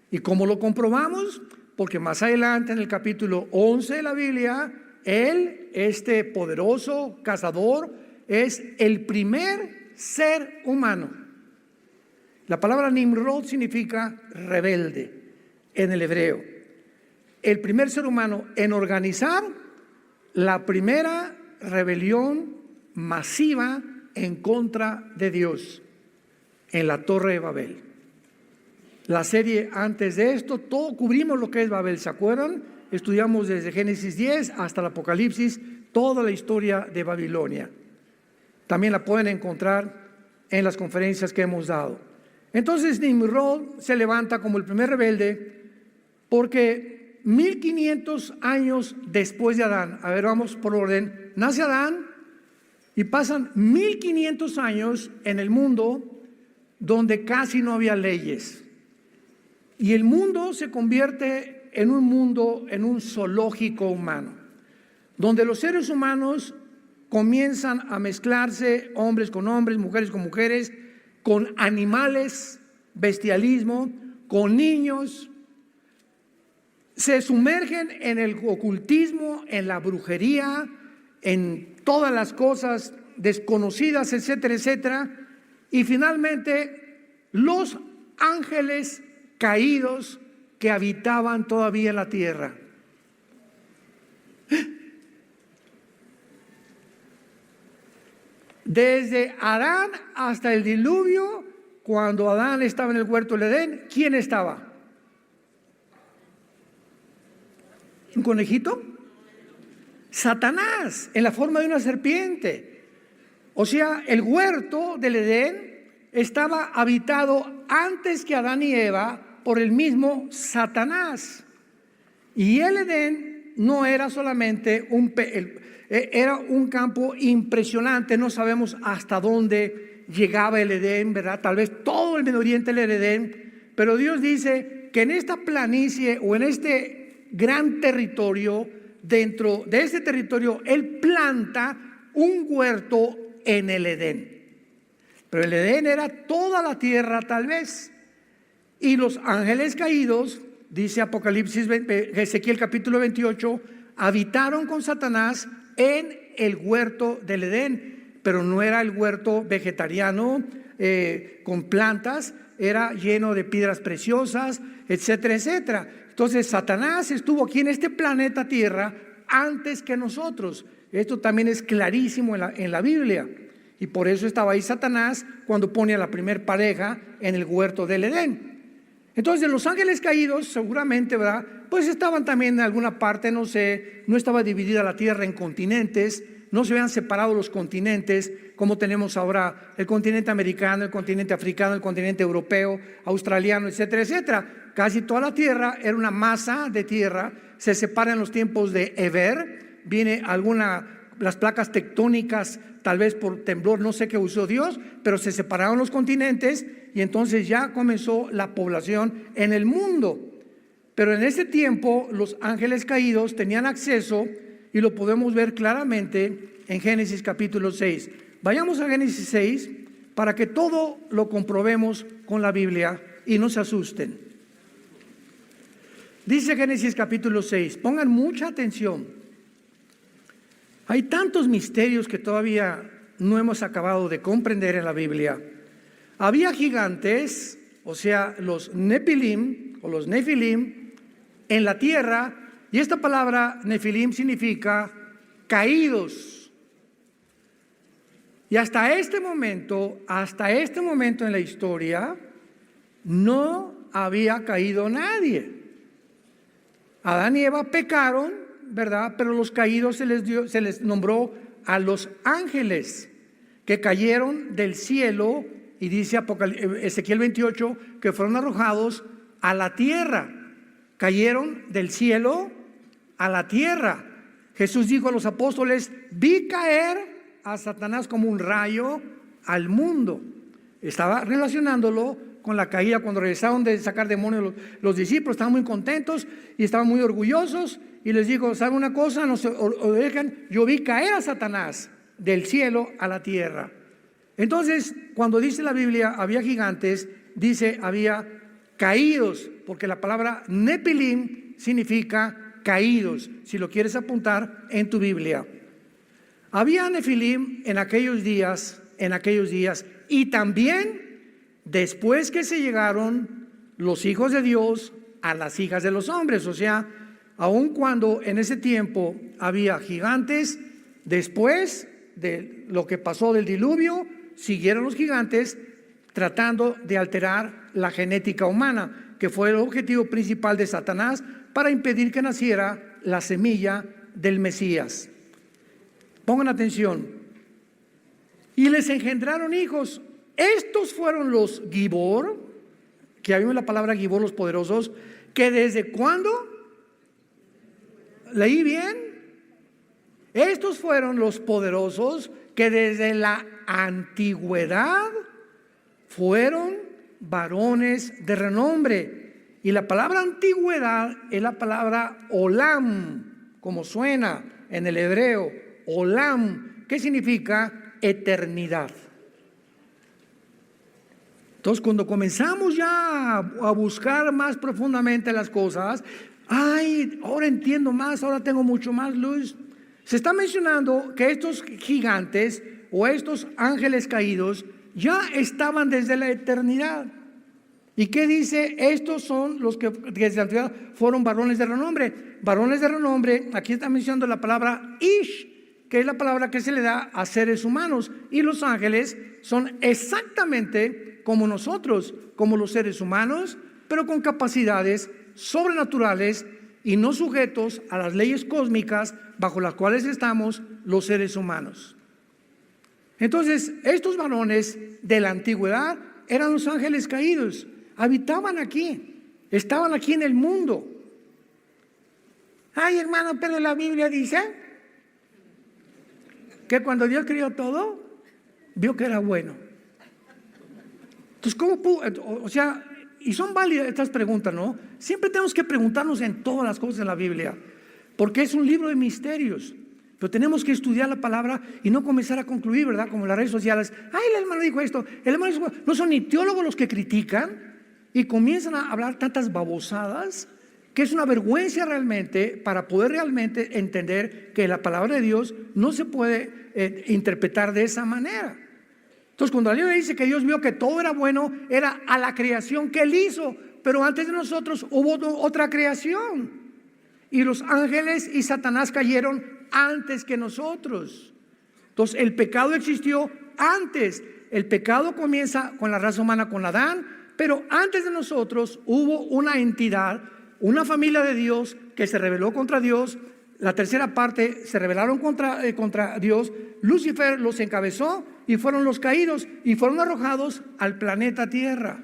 ¿Y cómo lo comprobamos? Porque más adelante en el capítulo 11 de la Biblia, él, este poderoso cazador, es el primer ser humano. La palabra Nimrod significa rebelde en el hebreo. El primer ser humano en organizar la primera rebelión masiva en contra de Dios en la Torre de Babel. La serie antes de esto, todo cubrimos lo que es Babel, ¿se acuerdan? Estudiamos desde Génesis 10 hasta el Apocalipsis, toda la historia de Babilonia. También la pueden encontrar en las conferencias que hemos dado. Entonces Nimrod se levanta como el primer rebelde porque 1500 años después de Adán, a ver, vamos por orden, nace Adán y pasan 1500 años en el mundo donde casi no había leyes. Y el mundo se convierte en un mundo, en un zoológico humano, donde los seres humanos comienzan a mezclarse, hombres con hombres, mujeres con mujeres, con animales, bestialismo, con niños. Se sumergen en el ocultismo, en la brujería, en todas las cosas desconocidas, etcétera, etcétera. Y finalmente los ángeles caídos que habitaban todavía en la tierra. Desde Adán hasta el diluvio, cuando Adán estaba en el huerto del Edén, ¿quién estaba? ¿Un conejito? Satanás, en la forma de una serpiente. O sea, el huerto del Edén estaba habitado antes que Adán y Eva por el mismo Satanás. Y el Edén no era solamente era un campo impresionante. No sabemos hasta dónde llegaba el Edén, ¿verdad? Tal vez todo el Medio Oriente era el Edén, pero Dios dice que en esta planicie o en este gran territorio, dentro de este territorio, Él planta un huerto en el Edén. Pero el Edén era toda la tierra tal vez. Y los ángeles caídos, dice Apocalipsis, Ezequiel capítulo 28, habitaron con Satanás en el huerto del Edén, pero no era el huerto vegetariano con plantas, era lleno de piedras preciosas, etcétera, etcétera. Entonces Satanás estuvo aquí en este planeta Tierra antes que nosotros. Esto también es clarísimo en la Biblia. Y por eso estaba ahí Satanás cuando pone a la primer pareja en el huerto del Edén. Entonces los ángeles caídos seguramente, ¿verdad? Pues estaban también en alguna parte, no sé, no estaba dividida la tierra en continentes, no se habían separado los continentes como tenemos ahora el continente americano, el continente africano, el continente europeo, australiano, etcétera, etcétera. Casi toda la tierra era una masa de tierra, se separa en los tiempos de Eber, viene las placas tectónicas, tal vez por temblor, no sé qué usó Dios, pero se separaron los continentes y entonces ya comenzó la población en el mundo. Pero en ese tiempo los ángeles caídos tenían acceso y lo podemos ver claramente en Génesis capítulo 6. Vayamos a Génesis 6 para que todo lo comprobemos con la Biblia y no se asusten. Dice Génesis capítulo 6, pongan mucha atención. Hay tantos misterios que todavía no hemos acabado de comprender en la Biblia. Había gigantes, o sea, los Nefilim o los Nefilim en la tierra, y esta palabra Nefilim significa caídos. Y hasta este momento en la historia, no había caído nadie. Adán y Eva pecaron, ¿verdad? Pero los caídos se les nombró a los ángeles que cayeron del cielo, y dice Ezequiel 28 que fueron arrojados a la tierra. Cayeron del cielo a la tierra. Jesús dijo a los apóstoles: vi caer a Satanás como un rayo al mundo. Estaba relacionándolo con la caída. Cuando regresaron de sacar demonios los discípulos estaban muy contentos y estaban muy orgullosos, y les dijo: ¿saben una cosa? No se dejen, yo vi caer a Satanás del cielo a la tierra. Entonces, cuando dice la Biblia había gigantes, dice había caídos, porque la palabra Nefilim significa caídos, si lo quieres apuntar en tu Biblia. Había Nefilim en aquellos días, y también después que se llegaron los hijos de Dios a las hijas de los hombres. O sea, aun cuando en ese tiempo había gigantes, después de lo que pasó del diluvio, siguieron los gigantes tratando de alterar la genética humana, que fue el objetivo principal de Satanás para impedir que naciera la semilla del Mesías. Pongan atención. Y les engendraron hijos. Estos fueron los Gibor, que vimos la palabra Gibor, los poderosos, que desde cuándo, leí bien, estos fueron los poderosos que desde la antigüedad fueron varones de renombre. Y la palabra antigüedad es la palabra olam, como suena en el hebreo, olam, que significa eternidad. Entonces, cuando comenzamos ya a buscar más profundamente las cosas, ahora entiendo más, ahora tengo mucho más luz. Se está mencionando que estos gigantes o estos ángeles caídos ya estaban desde la eternidad. ¿Y qué dice? Estos son los que desde la antigüedad fueron varones de renombre. Varones de renombre, aquí está mencionando la palabra Ish, que es la palabra que se le da a seres humanos. Y los ángeles son exactamente como nosotros, como los seres humanos, pero con capacidades sobrenaturales y no sujetos a las leyes cósmicas bajo las cuales estamos los seres humanos. Entonces, estos varones de la antigüedad eran los ángeles caídos, habitaban aquí, estaban aquí en el mundo. Ay, hermano, pero la Biblia dice que cuando Dios creó todo, vio que era bueno. Entonces, ¿cómo pudo? O sea, y son válidas estas preguntas, ¿no? Siempre tenemos que preguntarnos en todas las cosas de la Biblia, porque es un libro de misterios. Pero tenemos que estudiar la palabra y no comenzar a concluir, ¿verdad? Como en las redes sociales. Ay, el hermano dijo esto, el hermano dijo. No son ni teólogos los que critican y comienzan a hablar tantas babosadas que es una vergüenza realmente para poder realmente entender que la palabra de Dios no se puede interpretar de esa manera. Entonces, cuando la Biblia dice que Dios vio que todo era bueno, era a la creación que Él hizo, pero antes de nosotros hubo otra creación. Y los ángeles y Satanás cayeron antes que nosotros. Entonces, el pecado existió antes. El pecado comienza con la raza humana, con Adán, Pero antes de nosotros hubo una entidad, una familia de Dios que se rebeló contra Dios. La tercera parte se rebelaron contra Dios. Lucifer los encabezó y fueron los caídos y fueron arrojados al planeta Tierra.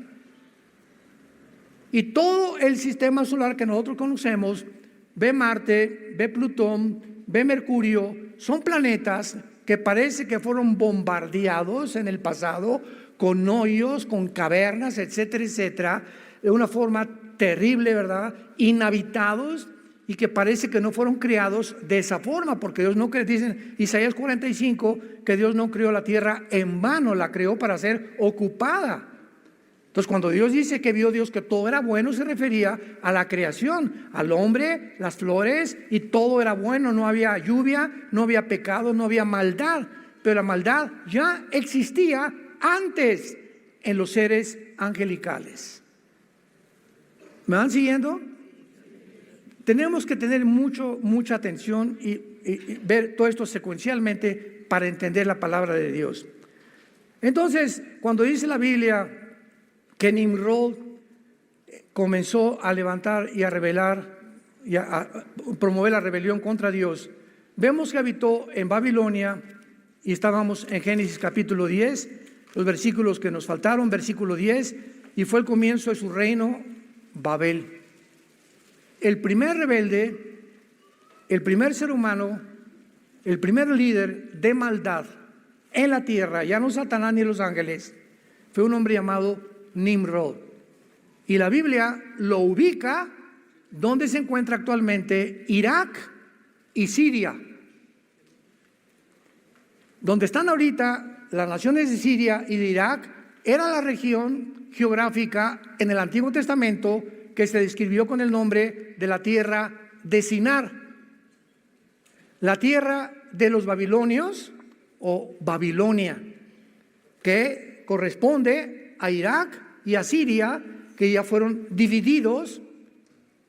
Y todo el sistema solar que nosotros conocemos, ve Marte, ve Plutón, ve Mercurio, son planetas que parece que fueron bombardeados en el pasado con hoyos, con cavernas, etcétera, etcétera, de una forma terrible, ¿verdad? Inhabitados, y que parece que no fueron creados de esa forma, porque Dios no creó, dicen Isaías 45, que Dios no creó la tierra en vano, la creó para ser ocupada. Entonces, cuando Dios dice que vio Dios que todo era bueno, se refería a la creación, al hombre, las flores, y todo era bueno, no había lluvia, no había pecado, no había maldad, pero la maldad ya existía antes en los seres angelicales. ¿Me van siguiendo? Tenemos que tener mucha atención y ver todo esto secuencialmente para entender la palabra de Dios. Entonces, cuando dice la Biblia que Nimrod comenzó a levantar y a rebelar y a promover la rebelión contra Dios, vemos que habitó en Babilonia, y estábamos en Génesis capítulo 10, los versículos que nos faltaron, versículo 10, y fue el comienzo de su reino, Babel. El primer rebelde, el primer ser humano, el primer líder de maldad en la tierra, ya no Satanás ni los ángeles, fue un hombre llamado Nimrod. Y la Biblia lo ubica donde se encuentra actualmente Irak y Siria. Donde están ahorita las naciones de Siria y de Irak era la región geográfica en el Antiguo Testamento que se describió con el nombre de la tierra de Sinar, la tierra de los babilonios o Babilonia, que corresponde a Irak y a Siria, que ya fueron divididos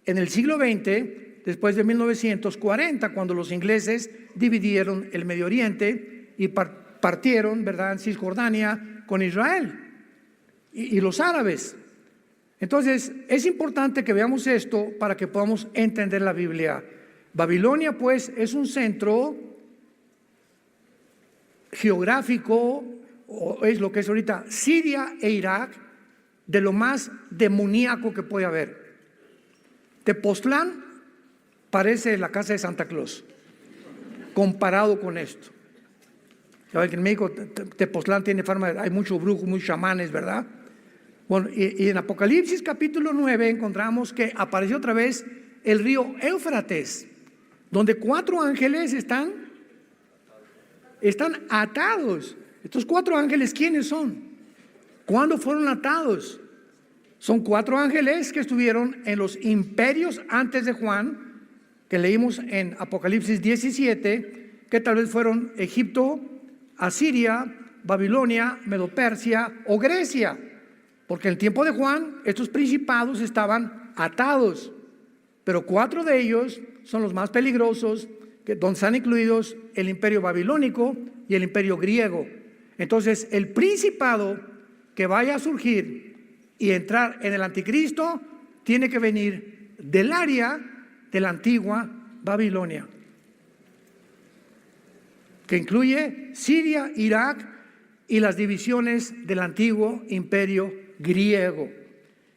en el siglo XX, después de 1940, cuando los ingleses dividieron el Medio Oriente y partieron, ¿verdad?, en Cisjordania con Israel y los árabes. Entonces, es importante que veamos esto para que podamos entender la Biblia. Babilonia, pues, es un centro geográfico, o es lo que es ahorita Siria e Irak, de lo más demoníaco que puede haber. Tepoztlán parece la casa de Santa Claus, comparado con esto. Saben que en México Tepoztlán tiene fama, hay muchos brujos, muchos chamanes, ¿verdad? Bueno, y en Apocalipsis capítulo 9 encontramos que apareció otra vez el río Éufrates, donde 4 ángeles están atados. Estos 4 ángeles, ¿quiénes son? ¿Cuándo fueron atados? Son 4 ángeles que estuvieron en los imperios antes de Juan, que leímos en Apocalipsis 17, que tal vez fueron Egipto, Asiria, Babilonia, Medo-Persia o Grecia. Porque en el tiempo de Juan, estos principados estaban atados, pero 4 de ellos son los más peligrosos, donde están incluidos el imperio babilónico y el imperio griego. Entonces, el principado que vaya a surgir y entrar en el anticristo tiene que venir del área de la antigua Babilonia, que incluye Siria, Irak y las divisiones del antiguo imperio griego,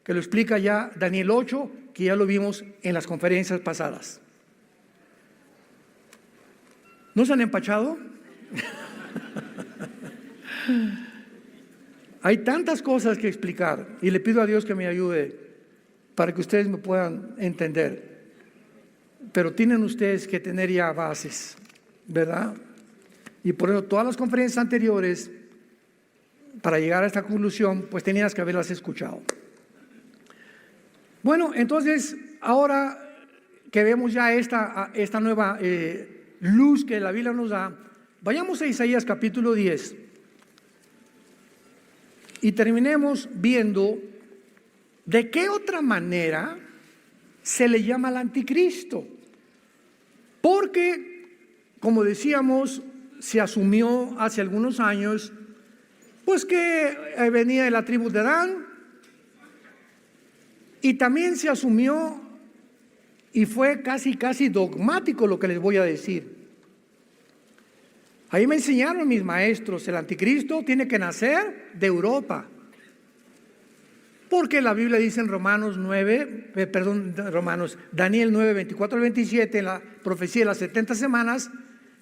que lo explica ya Daniel 8, que ya lo vimos en las conferencias pasadas. ¿No se han empachado? Hay tantas cosas que explicar y le pido a Dios que me ayude para que ustedes me puedan entender. Pero tienen ustedes que tener ya bases, ¿verdad? Y por eso todas las conferencias anteriores, para llegar a esta conclusión, pues tenías que haberlas escuchado. Bueno, entonces, ahora que vemos ya esta nueva luz que la Biblia nos da, vayamos a Isaías capítulo 10 y terminemos viendo de qué otra manera se le llama al anticristo. Porque, como decíamos, se asumió hace algunos años pues que venía de la tribu de Adán Y también se asumió y fue casi dogmático lo que les voy a decir. Ahí me enseñaron mis maestros, el anticristo tiene que nacer de Europa. Porque la Biblia dice en Daniel 9, 24 al 27, en la profecía de las 70 semanas,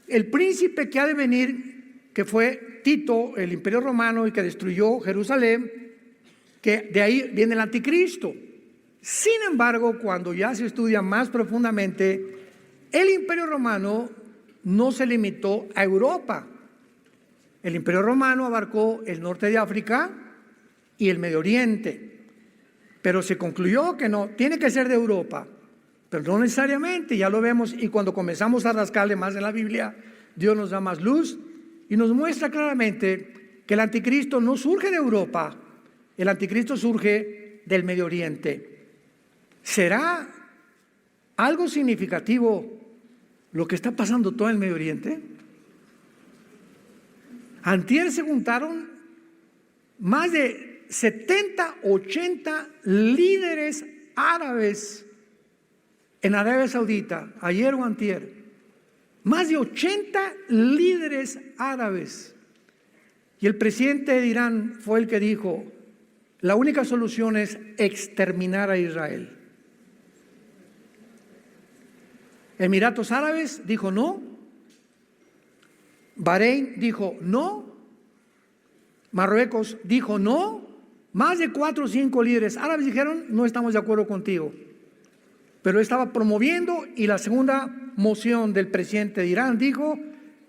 el príncipe que ha de venir, que fue Tito, el imperio romano, y que destruyó Jerusalén, que de ahí viene el anticristo. Sin embargo, cuando ya se estudia más profundamente, el imperio romano no se limitó a Europa. El imperio romano abarcó el norte de África y el Medio Oriente. Pero se concluyó que no, tiene que ser de Europa, pero no necesariamente, ya lo vemos, y cuando comenzamos a rascarle más en la Biblia, Dios nos da más luz y nos muestra claramente que el anticristo no surge de Europa, el anticristo surge del Medio Oriente. ¿Será algo significativo lo que está pasando todo en el Medio Oriente? Antier se juntaron más de 70, 80 líderes árabes en Arabia Saudita, ayer o antier. Más de 80 líderes árabes. Y el presidente de Irán fue el que dijo, la única solución es exterminar a Israel. Emiratos Árabes dijo no. Bahrein dijo no. Marruecos dijo no. Más de 4 o 5 líderes árabes dijeron no estamos de acuerdo contigo. Pero estaba promoviendo, y la segunda moción del presidente de Irán dijo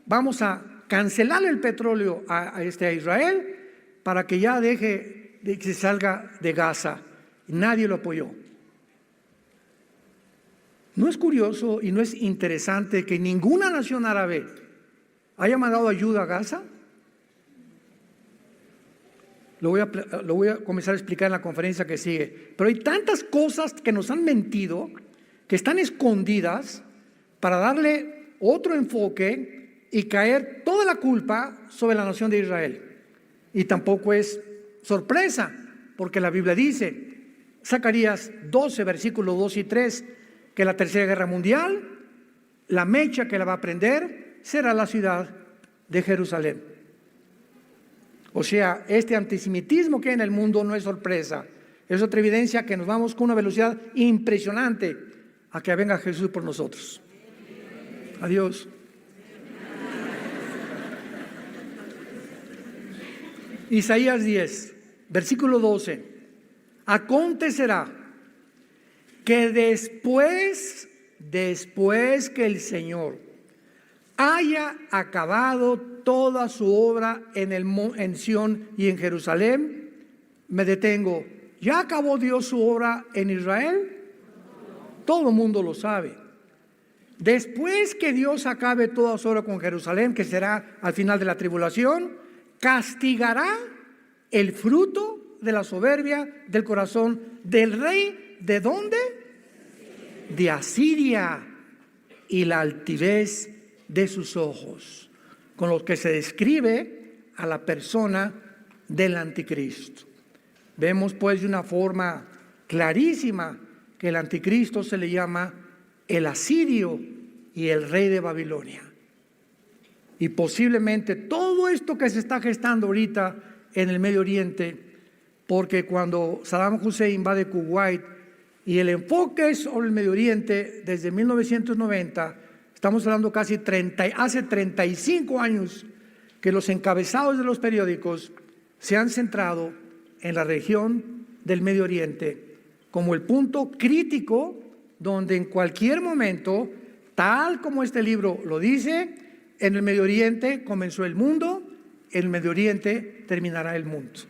vamos a cancelar el petróleo a Israel para que ya deje de que se salga de Gaza. Nadie lo apoyó. ¿No es curioso y no es interesante que ninguna nación árabe haya mandado ayuda a Gaza? Lo voy a comenzar a explicar en la conferencia que sigue. Pero hay tantas cosas que nos han mentido, que están escondidas, para darle otro enfoque y caer toda la culpa sobre la nación de Israel. Y tampoco es sorpresa, porque la Biblia dice, Zacarías 12, versículos 2 y 3, que la tercera guerra mundial, la mecha que la va a prender será la ciudad de Jerusalén. O sea, este antisemitismo que hay en el mundo no es sorpresa, es otra evidencia que nos vamos con una velocidad impresionante a que venga Jesús por nosotros. Adiós. Isaías 10, versículo 12. Acontecerá que después que el Señor haya acabado toda su obra en Sión y en Jerusalén, me detengo. ¿Ya acabó Dios su obra en Israel? Todo el mundo lo sabe. Después que Dios acabe toda su obra con Jerusalén, que será al final de la tribulación, castigará el fruto de la soberbia del corazón del rey. ¿De dónde? De Asiria, y la altivez de sus ojos, con lo que se describe a la persona del anticristo. Vemos pues de una forma clarísima que el anticristo se le llama el asirio y el rey de Babilonia. Y posiblemente todo esto que se está gestando ahorita en el Medio Oriente, porque cuando Saddam Hussein invade Kuwait y el enfoque es sobre el Medio Oriente desde 1990, estamos hablando hace 35 años que los encabezados de los periódicos se han centrado en la región del Medio Oriente como el punto crítico donde en cualquier momento, tal como este libro lo dice, en el Medio Oriente comenzó el mundo, en el Medio Oriente terminará el mundo.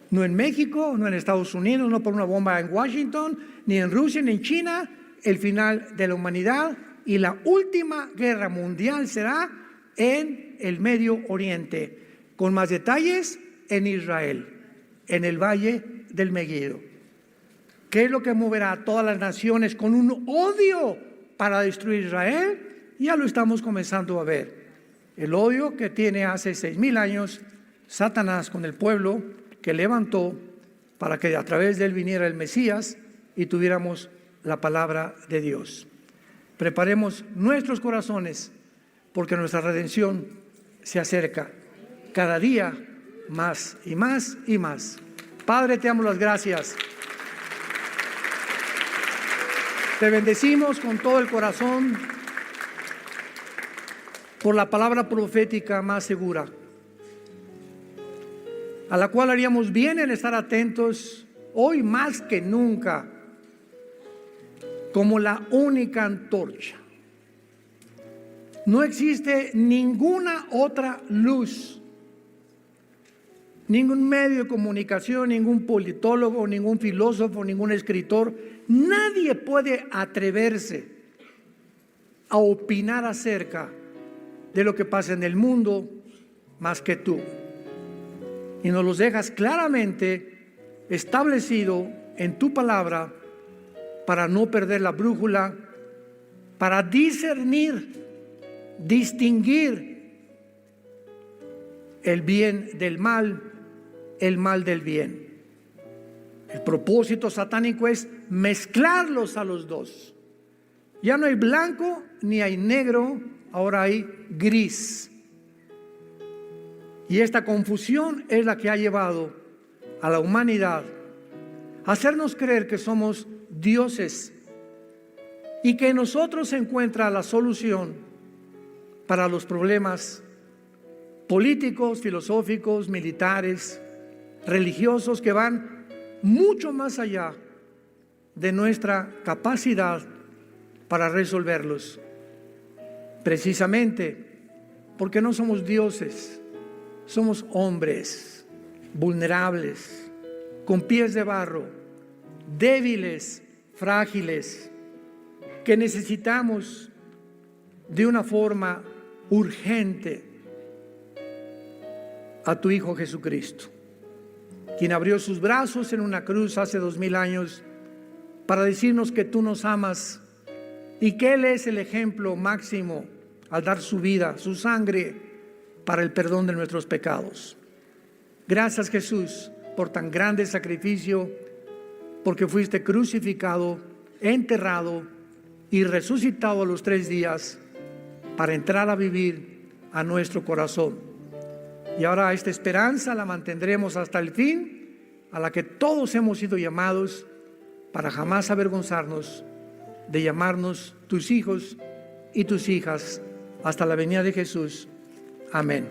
No en México, no en Estados Unidos, no por una bomba en Washington, ni en Rusia, ni en China. El final de la humanidad y la última guerra mundial será en el Medio Oriente, con más detalles en Israel, en el Valle del Megiddo. ¿Qué es lo que moverá a todas las naciones con un odio para destruir Israel? Ya lo estamos comenzando a ver. El odio que tiene hace 6,000 años Satanás con el pueblo que levantó para que a través de él viniera el Mesías y tuviéramos la palabra de Dios. Preparemos nuestros corazones porque nuestra redención se acerca cada día más y más y más. Padre, te damos las gracias. Te bendecimos con todo el corazón por la palabra profética más segura, a la cual haríamos bien en estar atentos hoy más que nunca, como la única antorcha. No existe ninguna otra luz, ningún medio de comunicación, ningún politólogo, ningún filósofo, ningún escritor. Nadie puede atreverse a opinar acerca de lo que pasa en el mundo más que tú. Y nos los dejas claramente establecido en tu palabra para no perder la brújula, para discernir, distinguir el bien del mal, el mal del bien. El propósito satánico es mezclarlos a los dos. Ya no hay blanco ni hay negro, ahora hay gris. Y esta confusión es la que ha llevado a la humanidad a hacernos creer que somos dioses y que en nosotros se encuentra la solución para los problemas políticos, filosóficos, militares, religiosos, que van mucho más allá de nuestra capacidad para resolverlos. Precisamente porque no somos dioses, somos hombres vulnerables, con pies de barro, débiles, frágiles, que necesitamos de una forma urgente a tu Hijo Jesucristo, quien abrió sus brazos en una cruz hace 2000 años para decirnos que tú nos amas y que Él es el ejemplo máximo al dar su vida, su sangre, para el perdón de nuestros pecados. Gracias, Jesús, por tan grande sacrificio, porque fuiste crucificado, enterrado y resucitado a los 3 días para entrar a vivir a nuestro corazón. Y ahora esta esperanza la mantendremos hasta el fin, a la que todos hemos sido llamados, para jamás avergonzarnos de llamarnos tus hijos y tus hijas hasta la venida de Jesús. Amén.